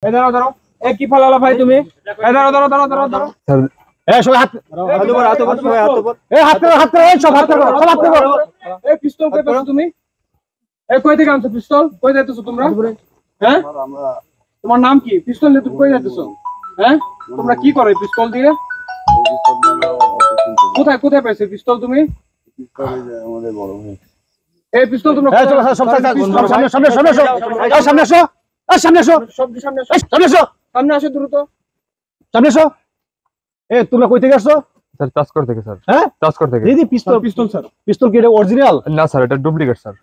এই দাঁড়াও দাঁড়াও, এ কি ফালালা ভাই তুমি? এই দাঁড়াও দাঁড়াও দাঁড়াও দাঁড়াও দাঁড়াও। স্যার এই সবাই হাত হাত উপর সবাই হাত উপর। এই হাত করো হাত করো, এই সব হাত করো, সব হাত করো। এই পিস্তল কই পাচ্ছ তুমি? এই কই থেকে আনছো পিস্তল? কই যাইতেছো তোমরা? হ্যাঁ? তোমার নাম কি? পিস্তল নিয়ে তুমি কই যাইতেছো? হ্যাঁ? তোমরা কি করো এই পিস্তল দিয়ে? কোথায় কোথায় পাইছো পিস্তল তুমি? আমাদের বড় ভাই। এই পিস্তল তোমরা এই চলো সব সামনে সামনে সামনে আসো, এই সামনে আসো, এই সামনে আসো, সব সামনে আসো, এই সামনে আসো, সামনে আসো দ্রুত। সামনে আসো। এই তোমরা কই থেকে আসছো? স্যার চাষকর থেকে স্যার। হ্যাঁ চাষকর থেকে। দিদি পিস্তল পিস্তল স্যার। পিস্তল কি এটা অরিজিনাল? না স্যার এটা ডুপ্লিকেট স্যার।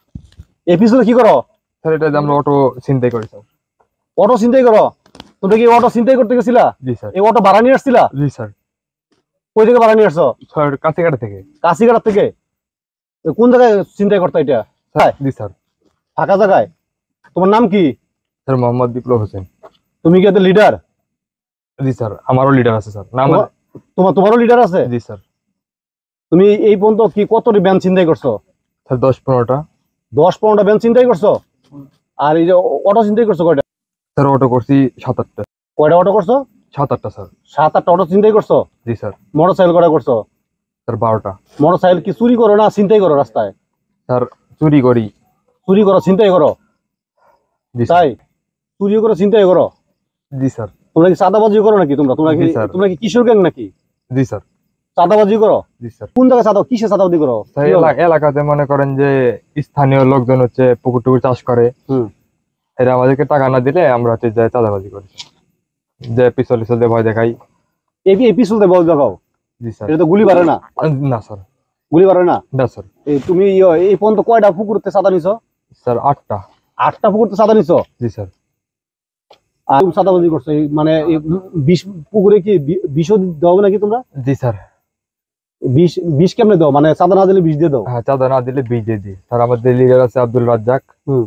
এই পিস্তল কি করো? স্যার এটা যে আমরা অটো ছিনতাই করি স্যার। অটো চিন্তাই করো? তোমরা কি অটো চিন্তাই করতে গেছিলা? জি স্যার। এই অটো ভাড়া নিয়ে আসছিলা? জি স্যার। কই থেকে ভাড়া নিয়ে আসছো? স্যার কাছিকাটা থেকে। কাশিগাড়া থেকে? এ কোন জায়গায় চিন্তাই করতে এটা? জি স্যার। ফাঁকা জায়গায়? তোমার নাম কি? স্যার মোহাম্মদ বিপ্লব হোসেন। তুমি কি এদের লিডার? জি স্যার আমারও লিডার আছে স্যার। নাম তোমারও লিডার আছে? জি স্যার। তুমি এই পর্যন্ত কি কতটি ব্যান চিন্তাই করছো? স্যার 10-15টা। 10-15টা ব্যান চিন্তাই করছো? আর এই যে অটো চিন্তাই করছো কয়টা? স্যার অটো করছি 7-8টা। কয়টা অটো করছো? 7-8টা স্যার। 7-8টা অটো চিন্তাই করছো? জি স্যার। মোটরসাইকেল কয়টা করছো? স্যার 12টা। মোটরসাইকেল কি চুরি করো না চিন্তাই করো রাস্তায়? স্যার চুরি করি। চুরি করো চিন্তাই করো? জি স্যার। তাই চুরি করো চিন্তাই করো? জি স্যার। তোমরা কি চাঁদাবাজি করো নাকি? তোমরা কি জি, স্যার। তোমরা কি কিশোর গ্যাং নাকি? জি স্যার। চাঁদাবাজি করো? জি স্যার। কোন জায়গায় কিসে চাঁদাবাজি করো? স্যার এলাকাতে মনে করেন যে স্থানীয় লোকজন হচ্ছে পুকুর টুকুর চাষ করে, হুম। এরা আমাদেরকে টাকা না দিলে আমরা হচ্ছে যে চাঁদাবাজি করি, যে পিস্তল টিস্তল দিয়ে ভয় দেখাই। এই পিস্তল দিয়ে বল দেখাও? জি স্যার। এটা তো গুলি পারে না? না স্যার। গুলি পারে না? না স্যার। এই তুমি এই পর্যন্ত কয়টা পুকুরতে চাঁদা নিছো? স্যার 8টা। 8টা পুকুরতে চাঁদা নিছো? জি স্যার। আর তুমি চাঁদাবাজি করছো মানে বিষ পুকুরে কি বিষও দেওয়া হবে নাকি তোমরা? জি স্যার। বিষ কেমনে দাও? মানে চাঁদা না দিলে বিষ দিয়ে দাও? হ্যাঁ চাঁদা না দিলে বীজ দিয়ে দিই স্যার। আমাদের লিডার আছে আব্দুল রাজ্জাক, হুম।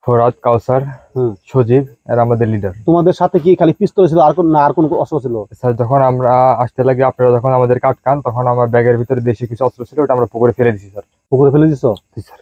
ফরাদ, কাউসার, হুম। সজীব, এরা আমাদের লিডার। তোমাদের সাথে কি খালি পিস্তল ছিল আর কোন না আর কোন অস্ত্র ছিল? স্যার যখন আমরা আসতে লাগি আপনারা যখন আমাদের কাটকান তখন আমার ব্যাগের ভিতরে দেশি কিছু অস্ত্র ছিল, ওটা আমরা পুকুরে ফেলে দিছি স্যার। পুকুরে ফেলে দিছো? জি স্যার।